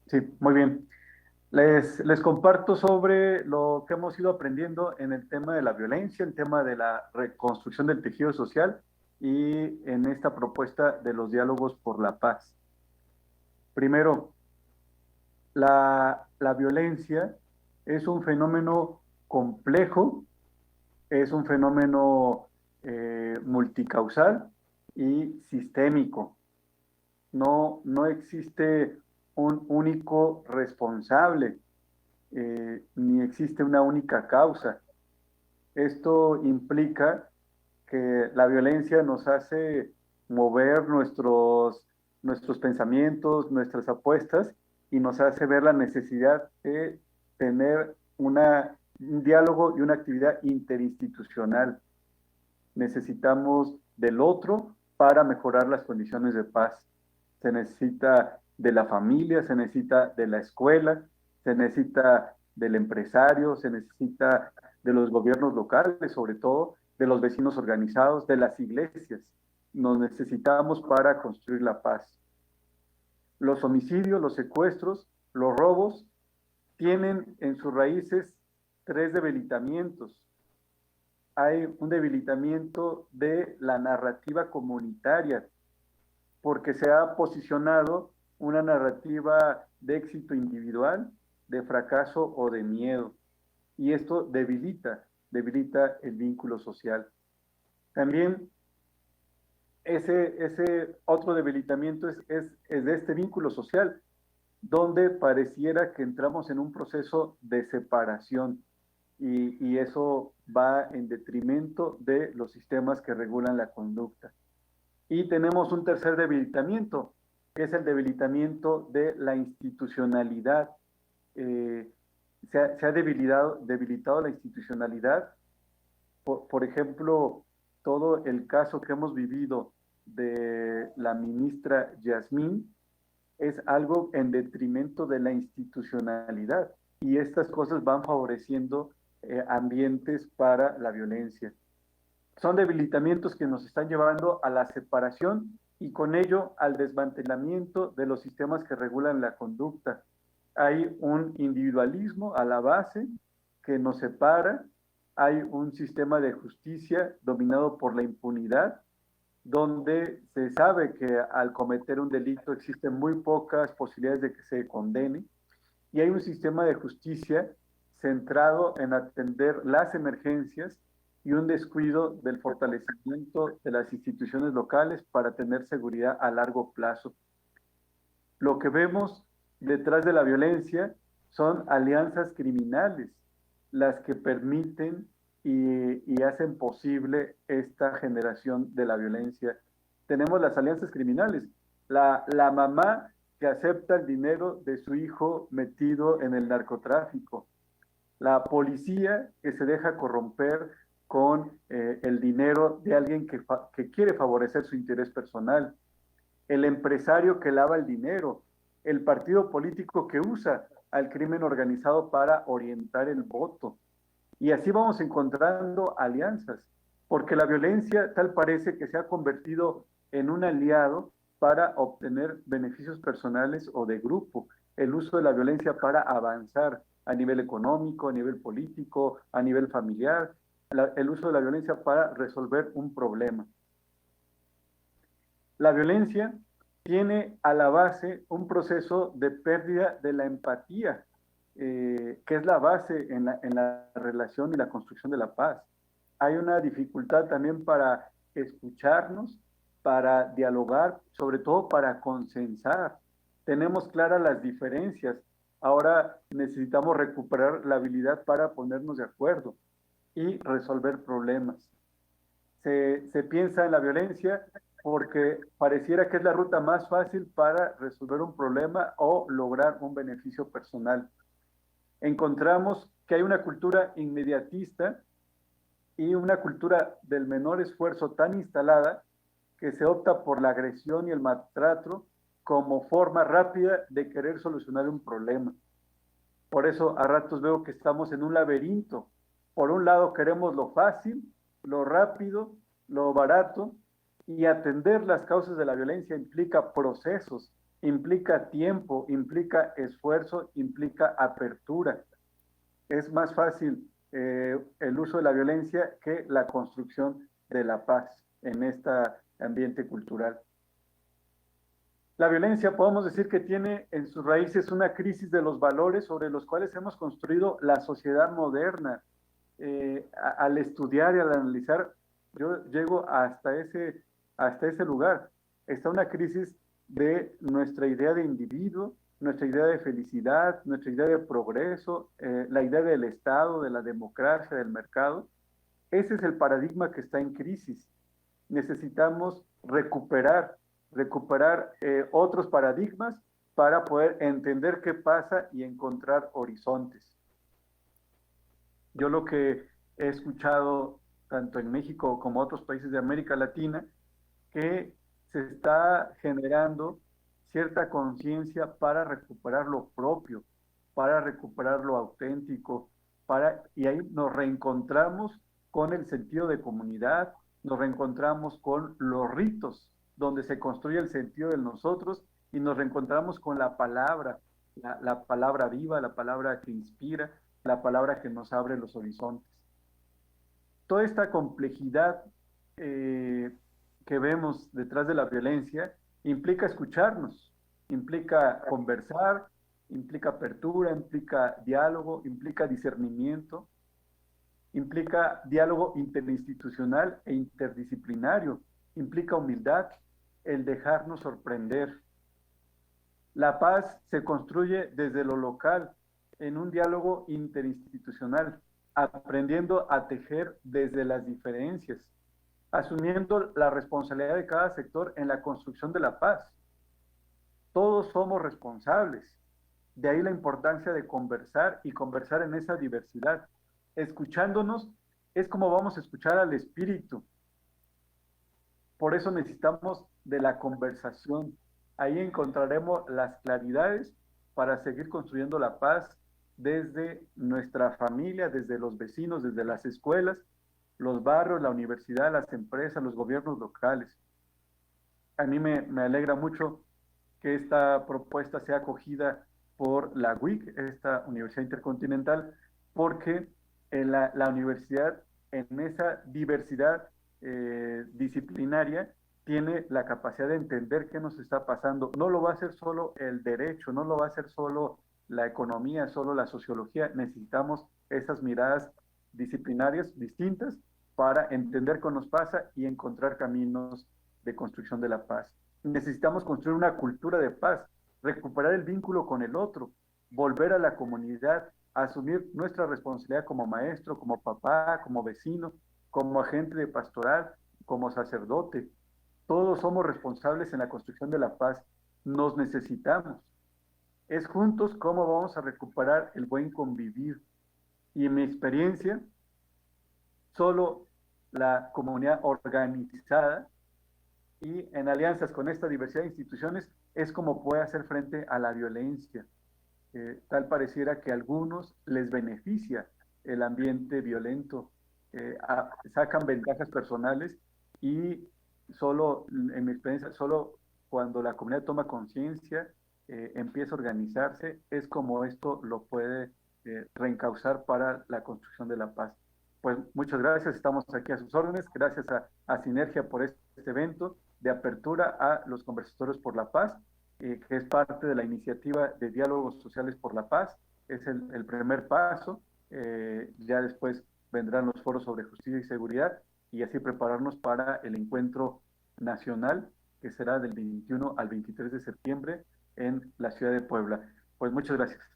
Sí, muy bien. Les comparto sobre lo que hemos ido aprendiendo en el tema de la violencia, el tema de la reconstrucción del tejido social y en esta propuesta de los diálogos por la paz. Primero, la violencia es un fenómeno complejo, es un fenómeno multicausal y sistémico. No existe un único responsable, ni existe una única causa. Esto implica que la violencia nos hace mover nuestros pensamientos, nuestras apuestas y nos hace ver la necesidad de tener un diálogo y una actividad interinstitucional. Necesitamos del otro para mejorar las condiciones de paz. Se necesita de la familia, se necesita de la escuela, se necesita del empresario, se necesita de los gobiernos locales, sobre todo de los vecinos organizados, de las iglesias. Nos necesitamos para construir la paz. Los homicidios, los secuestros, los robos tienen en sus raíces tres debilitamientos. Hay un debilitamiento de la narrativa comunitaria, porque se ha posicionado una narrativa de éxito individual, de fracaso o de miedo. Y esto debilita el vínculo social. También ese otro debilitamiento es de este vínculo social, donde pareciera que entramos en un proceso de separación y eso va en detrimento de los sistemas que regulan la conducta. Y tenemos un tercer debilitamiento, que es el debilitamiento de la institucionalidad. Eh, se ha debilitado la institucionalidad. Por ejemplo, todo el caso que hemos vivido de la ministra Yasmín es algo en detrimento de la institucionalidad. Y estas cosas van favoreciendo ambientes para la violencia. Son debilitamientos que nos están llevando a la separación y con ello al desmantelamiento de los sistemas que regulan la conducta. Hay un individualismo a la base que nos separa, hay un sistema de justicia dominado por la impunidad, donde se sabe que al cometer un delito existen muy pocas posibilidades de que se condene, y hay un sistema de justicia centrado en atender las emergencias y un descuido del fortalecimiento de las instituciones locales para tener seguridad a largo plazo. Lo que vemos detrás de la violencia son alianzas criminales, las que permiten y hacen posible esta generación de la violencia. Tenemos las alianzas criminales, la mamá que acepta el dinero de su hijo metido en el narcotráfico, la policía que se deja corromper con el dinero de alguien que quiere favorecer su interés personal, el empresario que lava el dinero, el partido político que usa al crimen organizado para orientar el voto. Y así vamos encontrando alianzas, porque la violencia tal parece que se ha convertido en un aliado para obtener beneficios personales o de grupo. El uso de la violencia para avanzar a nivel económico, a nivel político, a nivel familiar, el uso de la violencia para resolver un problema. La violencia tiene a la base un proceso de pérdida de la empatía, que es la base en la relación y la construcción de la paz. Hay una dificultad también para escucharnos, para dialogar, sobre todo para consensar. Tenemos claras las diferencias. Ahora necesitamos recuperar la habilidad para ponernos de acuerdo y resolver problemas. Se piensa en la violencia porque pareciera que es la ruta más fácil para resolver un problema o lograr un beneficio personal. Encontramos que hay una cultura inmediatista y una cultura del menor esfuerzo tan instalada que se opta por la agresión y el maltrato como forma rápida de querer solucionar un problema. Por eso a ratos veo que estamos en un laberinto. Por un lado queremos lo fácil, lo rápido, lo barato, y atender las causas de la violencia implica procesos, implica tiempo, implica esfuerzo, implica apertura. Es más fácil el uso de la violencia que la construcción de la paz en este ambiente cultural. La violencia podemos decir que tiene en sus raíces una crisis de los valores sobre los cuales hemos construido la sociedad moderna. Al estudiar y al analizar, yo llego hasta ese lugar. Está una crisis de nuestra idea de individuo, nuestra idea de felicidad, nuestra idea de progreso, la idea del Estado, de la democracia, del mercado. Ese es el paradigma que está en crisis. Necesitamos recuperar otros paradigmas para poder entender qué pasa y encontrar horizontes. Yo lo que he escuchado tanto en México como otros países de América Latina, que se está generando cierta conciencia para recuperar lo propio, para recuperar lo auténtico, y ahí nos reencontramos con el sentido de comunidad, nos reencontramos con los ritos, donde se construye el sentido de nosotros, y nos reencontramos con la palabra, la palabra viva, la palabra que inspira, la palabra que nos abre los horizontes. Toda esta complejidad que vemos detrás de la violencia implica escucharnos, implica conversar, implica apertura, implica diálogo, implica discernimiento, implica diálogo interinstitucional e interdisciplinario, implica humildad, el dejarnos sorprender. La paz se construye desde lo local, en un diálogo interinstitucional, aprendiendo a tejer desde las diferencias, asumiendo la responsabilidad de cada sector en la construcción de la paz. Todos somos responsables. De ahí la importancia de conversar y conversar en esa diversidad. Escuchándonos es como vamos a escuchar al espíritu. Por eso necesitamos de la conversación. Ahí encontraremos las claridades para seguir construyendo la paz desde nuestra familia, desde los vecinos, desde las escuelas, los barrios, la universidad, las empresas, los gobiernos locales. A mí me alegra mucho que esta propuesta sea acogida por la UIC, esta Universidad Intercontinental, porque en la universidad, en esa diversidad disciplinaria, tiene la capacidad de entender qué nos está pasando. No lo va a hacer solo el derecho, no lo va a hacer solo la economía, solo la sociología. Necesitamos esas miradas disciplinarias distintas para entender qué nos pasa y encontrar caminos de construcción de la paz. Necesitamos construir una cultura de paz, recuperar el vínculo con el otro, volver a la comunidad, asumir nuestra responsabilidad como maestro, como papá, como vecino, como agente de pastoral, como sacerdote. Todos somos responsables en la construcción de la paz. Nos necesitamos. Es juntos cómo vamos a recuperar el buen convivir. Y en mi experiencia, solo la comunidad organizada y en alianzas con esta diversidad de instituciones es como puede hacer frente a la violencia. Tal pareciera que a algunos les beneficia el ambiente violento, sacan ventajas personales y solo, en mi experiencia, solo cuando la comunidad toma conciencia, empieza a organizarse, es como esto lo puede reencauzar para la construcción de la paz. Pues muchas gracias, estamos aquí a sus órdenes, gracias a Sinergia por este evento de apertura a los conversatorios por la paz, que es parte de la iniciativa de Diálogos Sociales por la Paz, es el primer paso, ya después vendrán los foros sobre justicia y seguridad, y así prepararnos para el encuentro nacional, que será del 21 al 23 de septiembre en la ciudad de Puebla. Pues muchas gracias.